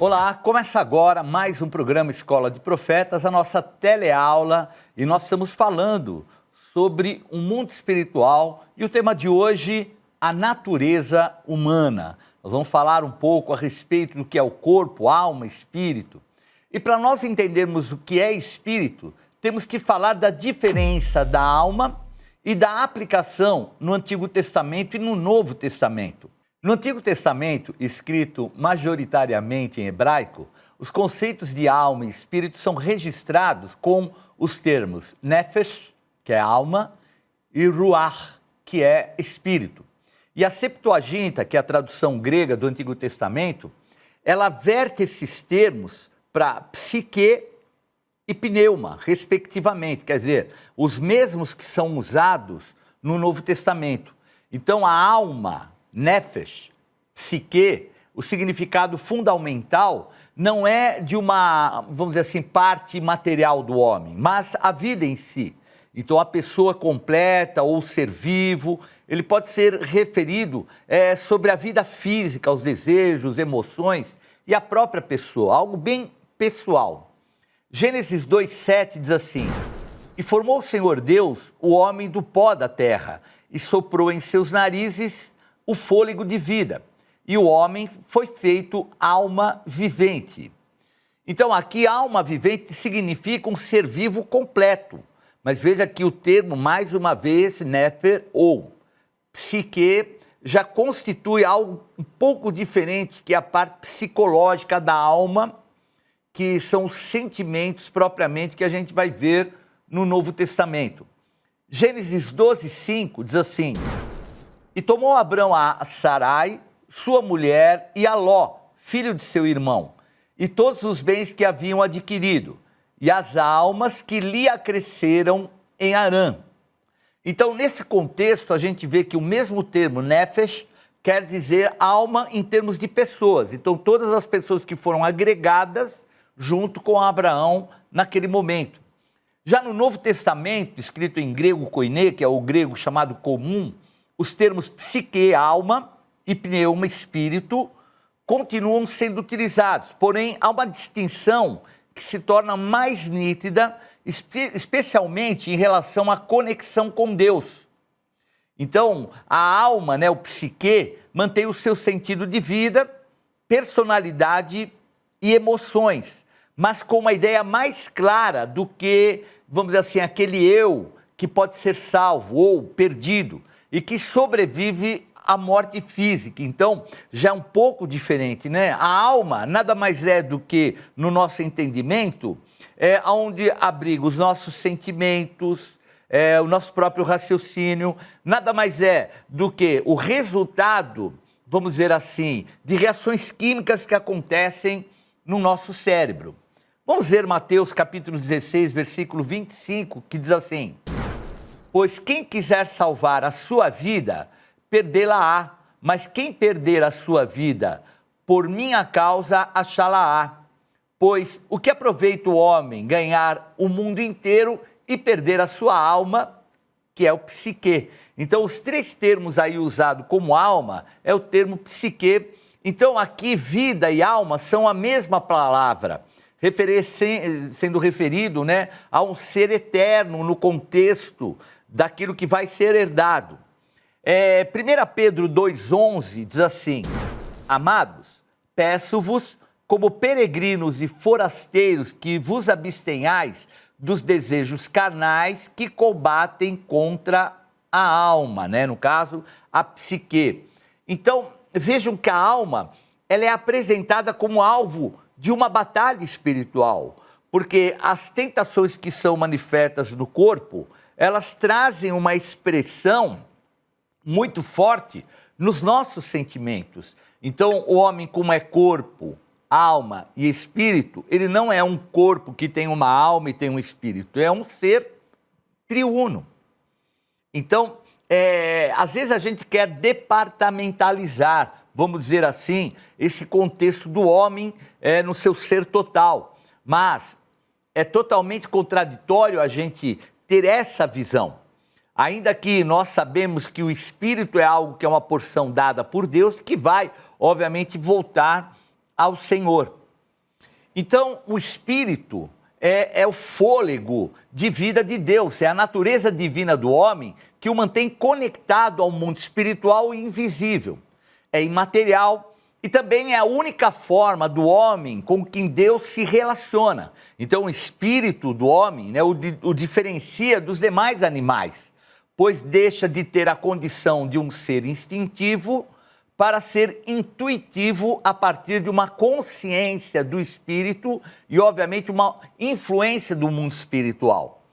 Olá, começa agora mais um programa Escola de Profetas, a nossa teleaula, e nós estamos falando sobre o mundo espiritual e o tema de hoje, a natureza humana. Nós vamos falar um pouco a respeito do que é o corpo, alma, espírito. E para nós entendermos o que é espírito, temos que falar da diferença da alma e da aplicação no Antigo Testamento e no Novo Testamento. No Antigo Testamento, escrito majoritariamente em hebraico, os conceitos de alma e espírito são registrados com os termos nefesh, que é alma, e ruach, que é espírito. E a Septuaginta, que é a tradução grega do Antigo Testamento, ela verte esses termos para psique e pneuma, respectivamente, quer dizer, os mesmos que são usados no Novo Testamento. Então, a alma, nefesh, psique, o significado fundamental não é de uma, vamos dizer assim, parte material do homem, mas a vida em si. Então, a pessoa completa ou ser vivo, ele pode ser referido sobre a vida física, os desejos, emoções e a própria pessoa, algo bem pessoal. Gênesis 2:7 diz assim: E formou o Senhor Deus o homem do pó da terra, e soprou em seus narizes o fôlego de vida, e o homem foi feito alma vivente. Então aqui alma vivente significa um ser vivo completo, mas veja que o termo, mais uma vez, nefer ou psique, já constitui algo um pouco diferente, que é a parte psicológica da alma, que são os sentimentos propriamente que a gente vai ver no Novo Testamento. Gênesis 12:5 diz assim: E tomou Abrão a Sarai, sua mulher, e a Ló, filho de seu irmão, e todos os bens que haviam adquirido, e as almas que lhe acresceram em Harã. Então, nesse contexto, a gente vê que o mesmo termo, nefesh, quer dizer alma em termos de pessoas. Então, todas as pessoas que foram agregadas junto com Abraão naquele momento. Já no Novo Testamento, escrito em grego koiné, que é o grego chamado comum, os termos psique, alma, e pneuma, espírito, continuam sendo utilizados, porém há uma distinção que se torna mais nítida, especialmente em relação à conexão com Deus. Então, a alma, o psique, mantém o seu sentido de vida, personalidade e emoções, mas com uma ideia mais clara do que, vamos dizer assim, aquele eu que pode ser salvo ou perdido e que sobrevive à morte física. Então, já é um pouco diferente, né? A alma nada mais é do que, no nosso entendimento, onde abriga os nossos sentimentos, o nosso próprio raciocínio, nada mais é do que o resultado, vamos dizer assim, de reações químicas que acontecem no nosso cérebro. Vamos ver Mateus capítulo 16, versículo 25, que diz assim: Pois quem quiser salvar a sua vida, perdê-la-á, mas quem perder a sua vida, por minha causa, achá-la-á. Pois o que aproveita o homem ganhar o mundo inteiro e perder a sua alma, que é o psique. Então, os três termos aí usados como alma é o termo psique. Então, aqui, vida e alma são a mesma palavra, sendo referido, a um ser eterno no contexto daquilo que vai ser herdado. 1 Pedro 2,11 diz assim: Amados, peço-vos, como peregrinos e forasteiros, que vos abstenhais dos desejos carnais que combatem contra a alma, no caso, a psique. Então, vejam que a alma ela é apresentada como alvo de uma batalha espiritual, porque as tentações que são manifestas no corpo, elas trazem uma expressão muito forte nos nossos sentimentos. Então, o homem, como é corpo, alma e espírito, ele não é um corpo que tem uma alma e tem um espírito, é um ser triuno. Então, às vezes a gente quer departamentalizar, vamos dizer assim, esse contexto do homem no seu ser total, mas é totalmente contraditório a gente ter essa visão. Ainda que nós sabemos que o Espírito é algo que é uma porção dada por Deus, que vai, obviamente, voltar ao Senhor. Então, o espírito é o fôlego de vida de Deus, é a natureza divina do homem que o mantém conectado ao mundo espiritual e invisível. É imaterial e também é a única forma do homem com quem Deus se relaciona. Então, o espírito do homem, né, o diferencia dos demais animais, pois deixa de ter a condição de um ser instintivo para ser intuitivo a partir de uma consciência do espírito e, obviamente, uma influência do mundo espiritual.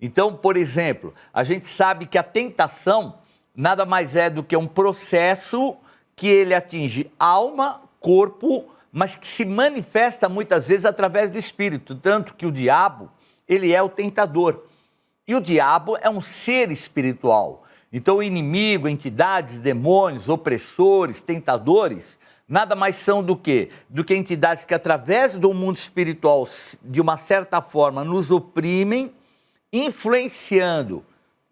Então, por exemplo, a gente sabe que a tentação nada mais é do que um processo que ele atinge alma, corpo, mas que se manifesta muitas vezes através do espírito, tanto que o diabo, ele é o tentador. E o diabo é um ser espiritual. Então, o inimigo, entidades, demônios, opressores, tentadores, nada mais são do que entidades que, através do mundo espiritual, de uma certa forma, nos oprimem, influenciando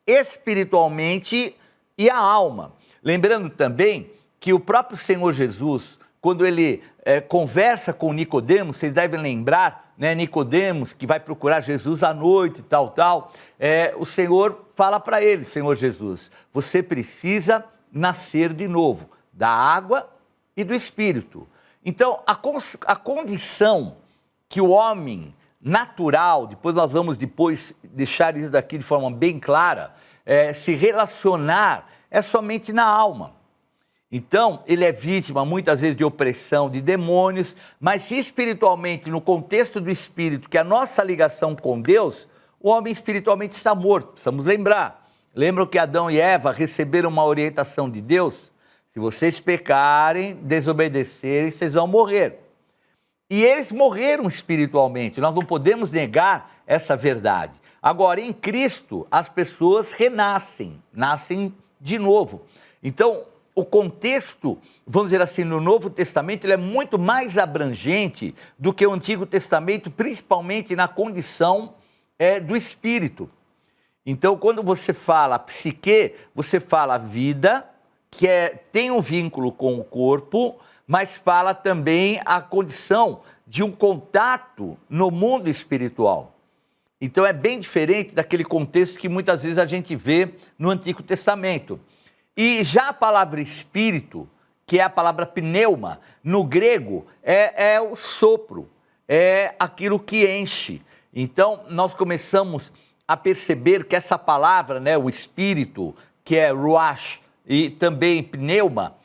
espiritualmente e a alma. Lembrando também que o próprio Senhor Jesus, quando ele conversa com Nicodemos, vocês devem lembrar, né, Nicodemos, que vai procurar Jesus à noite, o Senhor fala para ele, Senhor Jesus, você precisa nascer de novo, da água e do Espírito. Então, a condição que o homem natural, depois nós vamos deixar isso daqui de forma bem clara, se relacionar é somente na alma. Então, ele é vítima muitas vezes de opressão de demônios, mas espiritualmente, no contexto do espírito, que é a nossa ligação com Deus, o homem espiritualmente está morto. Precisamos lembrar. Lembram que Adão e Eva receberam uma orientação de Deus? Se vocês pecarem, desobedecerem, vocês vão morrer. E eles morreram espiritualmente, nós não podemos negar essa verdade. Agora, em Cristo, as pessoas renascem, nascem de novo. Então, o contexto, vamos dizer assim, no Novo Testamento, ele é muito mais abrangente do que o Antigo Testamento, principalmente na condição do espírito. Então, quando você fala psique, você fala vida, que tem um vínculo com o corpo, mas fala também a condição de um contato no mundo espiritual. Então, é bem diferente daquele contexto que muitas vezes a gente vê no Antigo Testamento. E já a palavra espírito, que é a palavra pneuma, no grego é o sopro, é aquilo que enche. Então, nós começamos a perceber que essa palavra, né, o espírito, que é ruach, e também pneuma,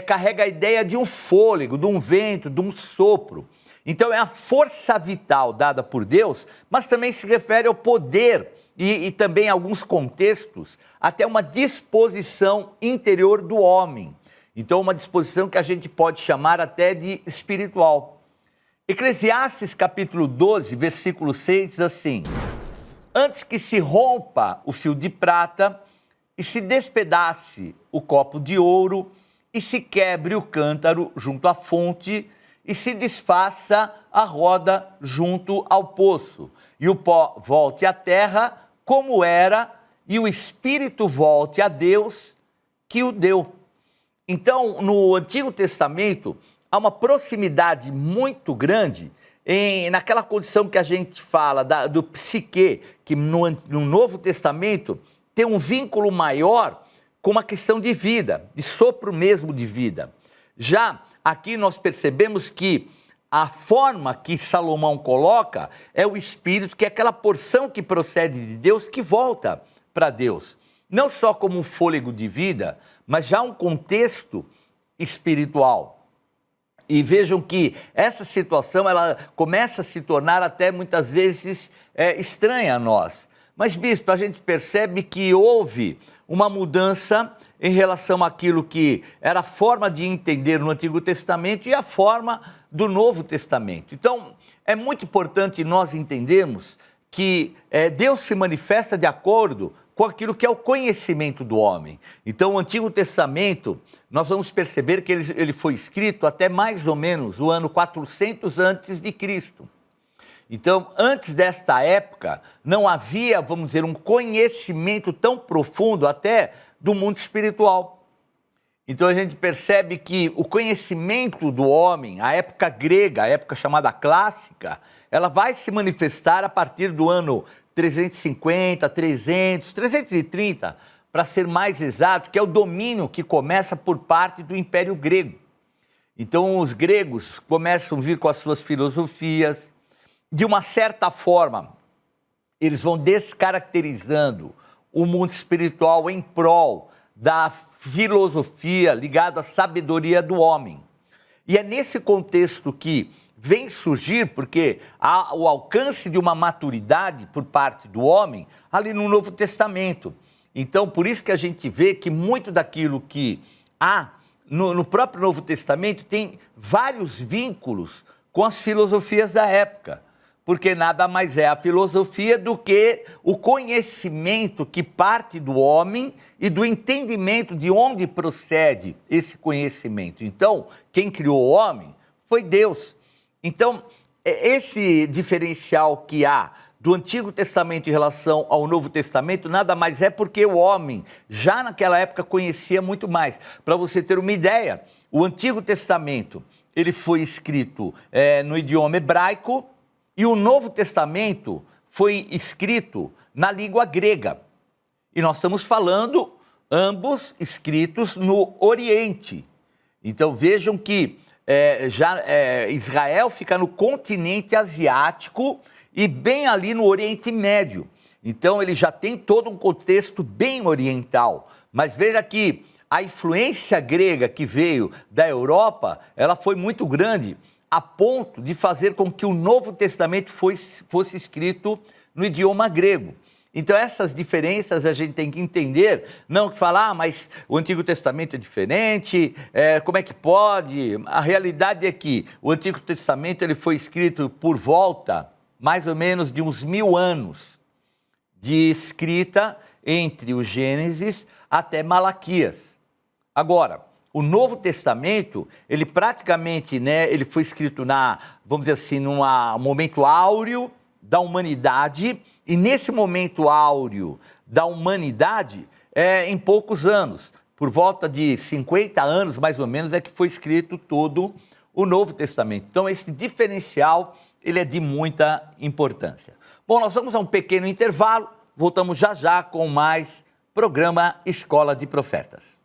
carrega a ideia de um fôlego, de um vento, de um sopro. Então, é a força vital dada por Deus, mas também se refere ao poder e também em alguns contextos, até uma disposição interior do homem. Então, uma disposição que a gente pode chamar até de espiritual. Eclesiastes capítulo 12, versículo 6 diz assim: antes que se rompa o fio de prata e se despedace o copo de ouro e se quebre o cântaro junto à fonte e se desfaça a roda junto ao poço, e o pó volte à terra como era, e o espírito volte a Deus que o deu. Então, no Antigo Testamento, há uma proximidade muito grande naquela condição que a gente fala do psique, que no Novo Testamento tem um vínculo maior com uma questão de vida, de sopro mesmo de vida. Já aqui nós percebemos que a forma que Salomão coloca é o espírito, que é aquela porção que procede de Deus, que volta para Deus. Não só como um fôlego de vida, mas já um contexto espiritual. E vejam que essa situação, ela começa a se tornar até muitas vezes estranha a nós. Mas, bispo, a gente percebe que houve uma mudança em relação àquilo que era a forma de entender no Antigo Testamento e a forma do Novo Testamento. Então, é muito importante nós entendermos que Deus se manifesta de acordo com aquilo que é o conhecimento do homem. Então, o Antigo Testamento, nós vamos perceber que ele foi escrito até mais ou menos o ano 400 antes de Cristo. Então, antes desta época, não havia, vamos dizer, um conhecimento tão profundo até do mundo espiritual. Então a gente percebe que o conhecimento do homem, a época grega, a época chamada clássica, ela vai se manifestar a partir do ano 350, 300, 330, para ser mais exato, que é o domínio que começa por parte do Império Grego. Então os gregos começam a vir com as suas filosofias, de uma certa forma, eles vão descaracterizando o mundo espiritual em prol da filosofia ligada à sabedoria do homem. E é nesse contexto que vem surgir, porque há o alcance de uma maturidade por parte do homem ali no Novo Testamento. Então, por isso que a gente vê que muito daquilo que há no próprio Novo Testamento tem vários vínculos com as filosofias da época. Porque nada mais é a filosofia do que o conhecimento que parte do homem e do entendimento de onde procede esse conhecimento. Então, quem criou o homem foi Deus. Então, esse diferencial que há do Antigo Testamento em relação ao Novo Testamento nada mais é porque o homem já naquela época conhecia muito mais. Para você ter uma ideia, o Antigo Testamento ele foi escrito no idioma hebraico, e o Novo Testamento foi escrito na língua grega. E nós estamos falando, ambos escritos no Oriente. Então vejam que Israel fica no continente asiático e bem ali no Oriente Médio. Então ele já tem todo um contexto bem oriental. Mas veja que a influência grega que veio da Europa, ela foi muito grande, a ponto de fazer com que o Novo Testamento fosse escrito no idioma grego. Então essas diferenças a gente tem que entender, não que falar, mas o Antigo Testamento é diferente, como é que pode? A realidade é que o Antigo Testamento ele foi escrito por volta, mais ou menos, de uns 1000 anos de escrita entre o Gênesis até Malaquias. Agora, o Novo Testamento, ele praticamente, ele foi escrito vamos dizer assim, num momento áureo da humanidade, e nesse momento áureo da humanidade, em poucos anos, por volta de 50 anos, mais ou menos, é que foi escrito todo o Novo Testamento. Então, esse diferencial, ele é de muita importância. Bom, nós vamos a um pequeno intervalo, voltamos já já com mais programa Escola de Profetas.